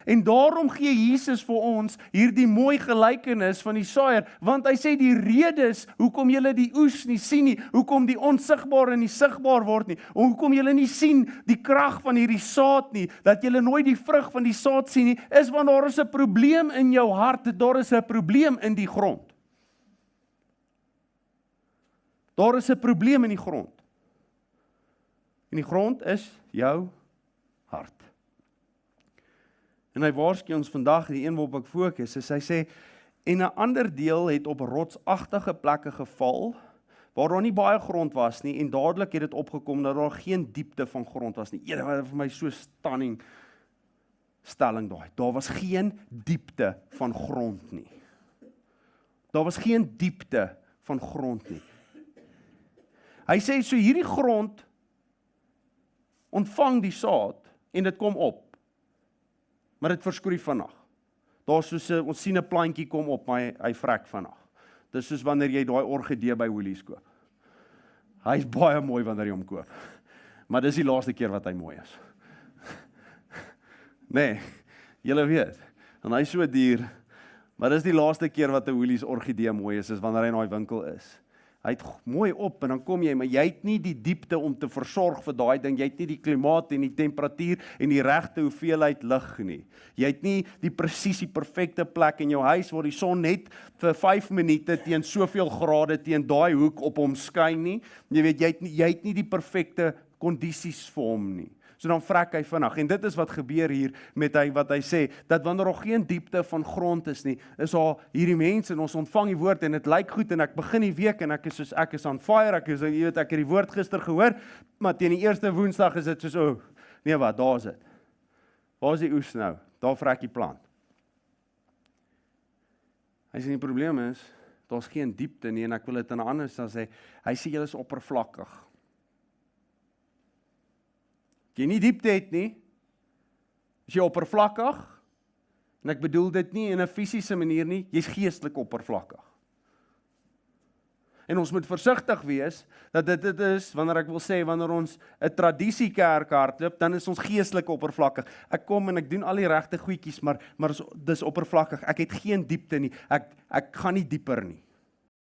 En daarom gee Jesus vir ons hierdie mooi gelykenis van die saaier, want hy sê die redes hoekom julle die oes nie sien nie, hoekom die onsigbare nie sigbaar word nie, en hoekom julle nie sien die krag van hierdie saad nie, dat julle nooit die vrug van die saad sien nie, is want daar is 'n probleem in jou hart, daar is 'n probleem in die grond. Daar is 'n probleem in die grond. En die grond is jou hart. En hy waarsku ons vandag, die een waarop ek fokus, is hy sê, en 'n ander deel het op rotsagtige plekke geval, waar daar nie baie grond was nie, en dadelik het dit opgekom dat daar geen diepte van grond was nie. Ene wat vir my so stunning stelling daai. Daar was geen diepte van grond nie. Daar was geen diepte van grond nie. Hy sê, so hierdie grond ontvang die saad, en dit kom op. Maar dit verskroei vinnig. Daar soos ons sien 'n plantjie kom op, maar hy vrek vinnig. Dis soos wanneer jy daai orgidee by Woolies koop. Hy is baie mooi wanneer jy hom koop. Maar dis die laaste keer wat hy mooi is. Nee, julle weet. En hy is so duur, maar dis die laaste keer wat 'n Woolies orgidee mooi is wanneer hy in daai winkel is. Hy het mooi op en dan kom jy, maar jy het nie die diepte om te versorg vir daai ding, jy het nie die klimaat en die temperatuur en die regte hoeveelheid lig nie. Jy het nie die presies die perfekte plek in jou huis waar die son net vir 5 minute teen soveel grade teen daai hoek op hom skyn nie. Jy weet, jy het nie die perfekte kondisies vir hom nie. So dan vrek hy vinnig. En dit is wat gebeur hier met wat hy sê, dat wanneer daar geen diepte van grond is nie, is daar hierdie mense en ons ontvang die woord en dit lyk goed en ek begin die week en ek is on fire, ek het die woord gister gehoor, maar teen die eerste Woensdag is dit soos, nee wat, daar is dit. Waar is die oes nou? Daar vrek die plant. Hy sê die probleem is, daar is geen diepte nie en ek wil dit in 'n ander dan sê, hy sê julle is oppervlakkig. As jy nie diepte het nie, is jy oppervlakkig, en ek bedoel dit nie in 'n fisiese manier nie, jy's geestelik oppervlakkig. En ons moet versigtig wees, dat dit is, wanneer ek wil sê, wanneer ons 'n tradisiekerk hardloop, dan is ons geestelik oppervlakkig. Ek kom en ek doen al die regte goedjies, maar dis oppervlakkig, ek het geen diepte nie, ek gaan nie dieper nie.